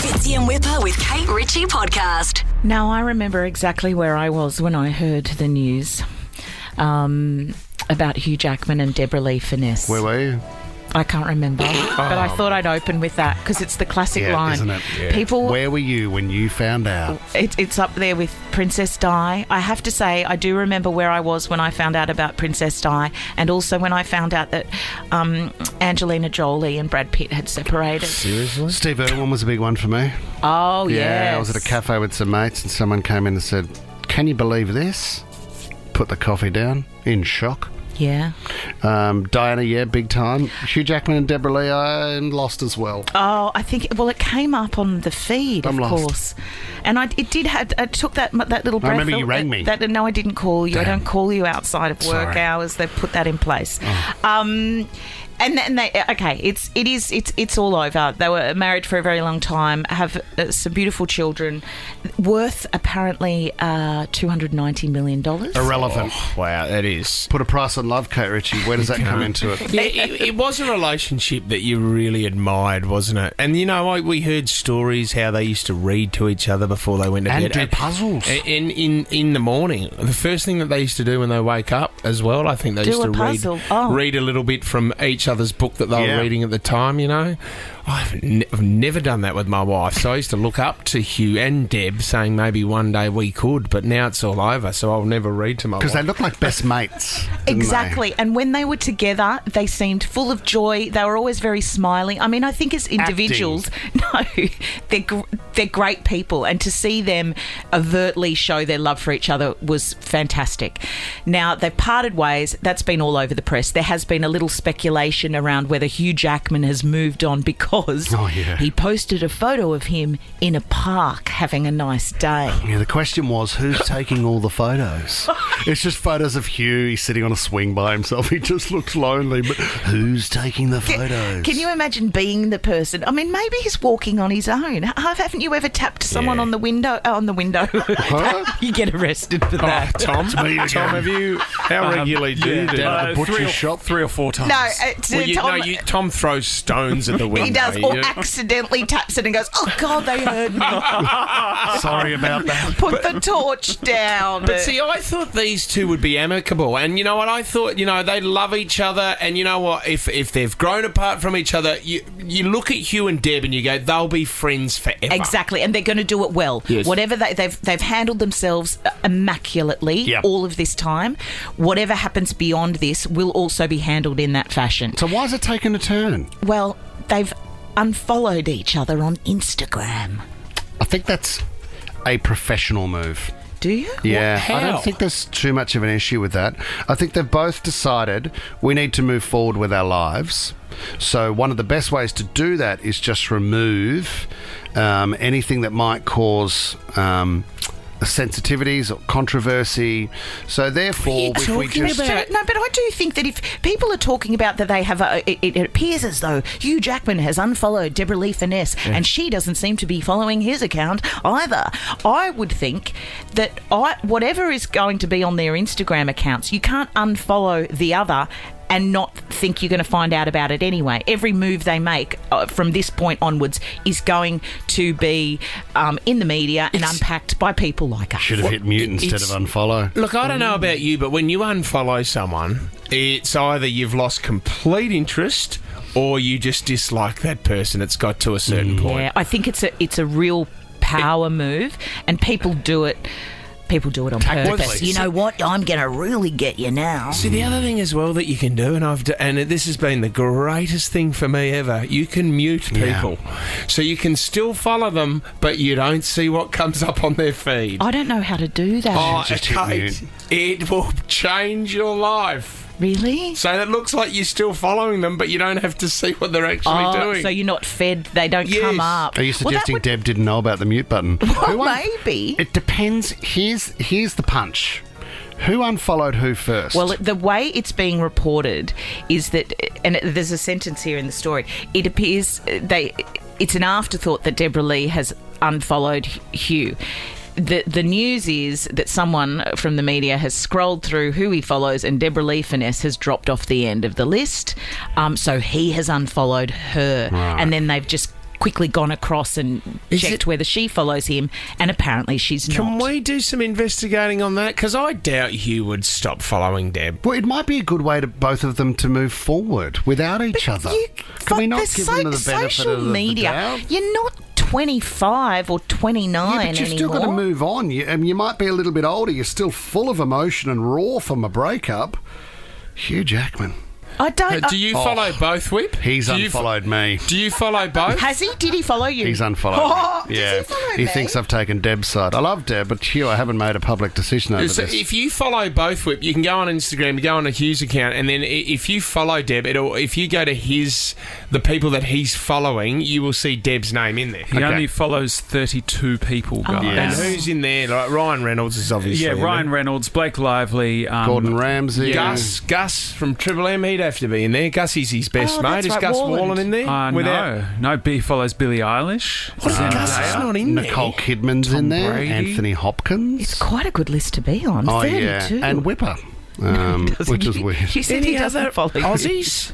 Fitzy and Whipper with Kate Ritchie podcast. Now, I remember exactly where I was when I heard the news about Hugh Jackman and Deborah Furness. Where were you? I can't remember, but I thought I'd open with that because it's the classic line. Isn't it? Yeah. People, where were you when you found out? It's up there with Princess Di. I have to say, I do remember where I was when I found out about Princess Di, and also when I found out that Angelina Jolie and Brad Pitt had separated. Seriously? Steve Irwin was a big one for me. Oh, Yeah, I was at a cafe with some mates and someone came in and said, "Can you believe this?" Put the coffee down, in shock. Yeah. Diana, big time. Hugh Jackman and Deborah Lee, I lost as well. Oh, I think, well, it came up on the feed, I'm of lost. course. And I took that little breath. I remember you rang me. No, I didn't call you. Damn. I don't call you outside of work Sorry. hours. They've put that in place. Oh. It's all over. They were married for a very long time, have some beautiful children, worth apparently $290 million. Irrelevant. Oh, wow, that is. Put a price on love, Kate Ritchie. Where does that come into it? Yeah, it was a relationship that you really admired, wasn't it? And, you know, we heard stories how they used to read to each other before they went to And bed. do puzzles. In the morning. The first thing that they used to do when they wake up as well, I think they Do used a to puzzle. Oh. read a little bit from each other's book that they were Yeah. reading at the time, you know. I've never done that with my wife, so I used to look up to Hugh and Deb saying maybe one day we could, but now it's all over, so I'll never read to my wife. Because they look like best mates. didn't Exactly. And when they were together, they seemed full of joy. They were always very smiling. I mean, I think as individuals, they're great people. And to see them overtly show their love for each other was fantastic. Now, they've parted ways. That's been all over the press. There has been a little speculation around whether Hugh Jackman has moved on because he posted a photo of him in a park having a nice day. they? Yeah, the question was, who's taking all the photos? It's just photos of Hugh. He's sitting on a swing by himself. He just looks lonely, but who's taking the photos? Can you imagine being the person? I mean, maybe he's walking on his own. Haven't you ever tapped someone on the window? On the window. You get arrested for that. Tom, me again. Tom, have you... How regularly do you do down that? at the butcher's shop. 3 or 4 times. No, Tom throws stones at the window. he does, or accidentally taps it and goes, "Oh God, they heard me." Sorry about that. Put the torch down. But see, I thought these two would be amicable. And you know what? I thought, they love each other. And you know what? If they've grown apart from each other, you look at Hugh and Deb and you go, they'll be friends forever. Exactly, and they're going to do it well. Yes. Whatever they've handled themselves immaculately Yep. all of this time. Whatever happens beyond this will also be handled in that fashion. So why is it taking a turn? Well, they've unfollowed each other on Instagram. I think that's a professional move. Do you? Yeah, How? I don't think there's too much of an issue with that. I think they've both decided we need to move forward with our lives. So one of the best ways to do that is just remove anything that might cause sensitivities or controversy. So therefore, if we just... No, but I do think that if people are talking about that they have it appears as though Hugh Jackman has unfollowed Deborah Furness and she doesn't seem to be following his account either. I would think that whatever is going to be on their Instagram accounts, you can't unfollow the other and not think you're going to find out about it anyway. Every move they make from this point onwards is going to be in the media and unpacked by people like us. Should have hit mute instead of unfollow. Look, I don't know about you, but when you unfollow someone, it's either you've lost complete interest or you just dislike that person. It's got to a certain point. Yeah, I think it's a real power move, and people do it. People do it on purpose. Tactically. You know what? I'm going to really get you now. See, the other thing as well that you can do, and this has been the greatest thing for me ever, you can mute people. So you can still follow them, but you don't see what comes up on their feed. I don't know how to do that. Oh, Just hit Kate, it will change your life. Really? So it looks like you're still following them, but you don't have to see what they're actually doing. So you're not fed, they don't Yes. come up. Are you suggesting Deb didn't know about the mute button? Well, maybe. It depends. Here's the punch. Who unfollowed who first? Well, the way it's being reported is that, and there's a sentence here in the story, it appears it's an afterthought that Deborah Lee has unfollowed Hugh. The news is that someone from the media has scrolled through who he follows, and Deborah Furness has dropped off the end of the list. So he has unfollowed her. Right. And then they've just quickly gone across and checked whether she follows him, and apparently she's not. Can we do some investigating on that? Because I doubt Hugh would stop following Deb. Well, it might be a good way to both of them to move forward without each other. Can we not give them the benefit social of media? the doubt? You're not 25 or 29 Yeah, but you've still got to anymore. move on. You might be a little bit older. You're still full of emotion and raw from a breakup. Hugh Jackman. I don't. Do you follow both, Whip? He's unfollowed me. Do you follow both? Has he? Did he follow you? He's unfollowed Oh, me. does Yeah. he follow He me? thinks I've taken Deb's side. I love Deb, but Hugh, I haven't made a public decision over So this. if you follow both, Whip, you can go on Instagram, you go on a Hugh's account, and then if you follow Deb, if you go to the people that he's following, you will see Deb's name in there. He only follows 32 people, guys. Yeah. And who's in there? Like Ryan Reynolds is obviously Yeah, in Ryan there. Reynolds, Blake Lively, Gordon Ramsay. Gus from Triple M, he'd have to be in there. Gussie's his best mate. that's Is right, Gus Warland. Warland in there? No, B follows Billie Eilish. Gus is not in there. Nicole Kidman's in there. Brady. Anthony Hopkins. It's quite a good list to be on. Oh, 32. yeah. And Whipper, which is weird. You said Any he doesn't other follow you. Aussies?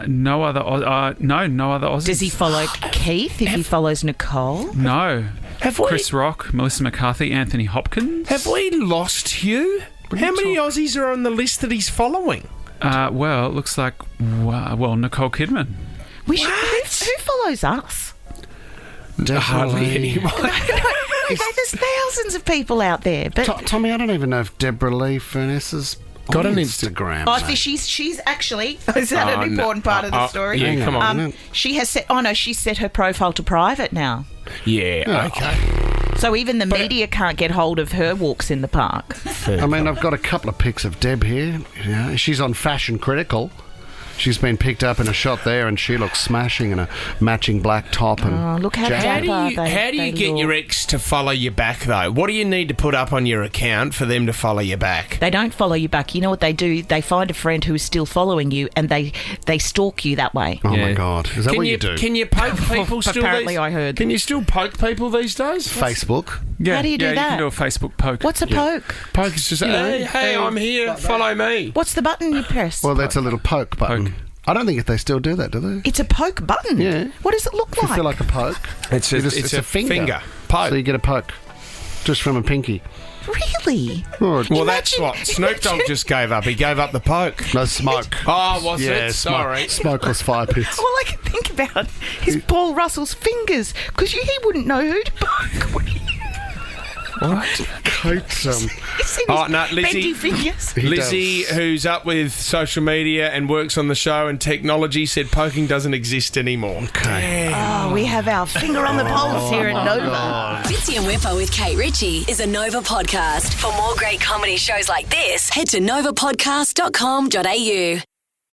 No other Aussies. Does he follow Keith if he follows Nicole? No. Have we- Chris Rock, Melissa McCarthy, Anthony Hopkins. Have we lost Hugh? How many Aussies are on the list that he's following? Well, it looks like, Nicole Kidman. Who follows us? Hardly anyone. There's thousands of people out there, but Tommy, I don't even know if Deborah Lee Furness has Got on an Instagram. oh, mate. she's actually is that an important part of the story? Yeah, come on. She has set. Oh no, she's set her profile to private now. Yeah, okay. So even the media can't get hold of her walks in the park. I mean, I've got a couple of pics of Deb here. Yeah, she's on Fashion Critical. She's been picked up in a shot there, and she looks smashing in a matching black top. And Oh, look how jacket. How dapper do you they get your look. ex to follow you back, though? What do you need to put up on your account for them to follow you back? They don't follow you back. You know what they do? They find a friend who is still following you, and they stalk you that way. Oh, my Yeah. God. Is that what you do? Can you poke people still? Apparently I heard. Can you still poke people these days? Facebook. Yeah, How do you do You that? can do a Facebook poke. What's a poke? Poke is just, hey, I'm here, follow me. What's the button you press? Well, that's a little poke button. Poke. I don't think if they still do that, do they? It's a poke button. Yeah. What does it look If you like? feel like a poke. It's a finger. Poke. So you get a poke. Just from a pinky. Really? Oh, Well, that's Imagine- what Snoop Dogg just gave up. He gave up the poke. no, smoke. Oh, was Yeah, it? Sorry. Smokeless fire pits. All I can think about is Paul Russell's fingers, because he wouldn't know who to poke. Would he? What? Kate's, He's seen Oh, his no, Lizzie- bendy fingers. He Lizzie, does. who's up with social media and works on the show and technology, said poking doesn't exist anymore. Okay. Oh, we have our finger on the pulse here at Nova. Fitzy and Whipper with Kate Ritchie is a Nova podcast. For more great comedy shows like this, head to novapodcast.com.au.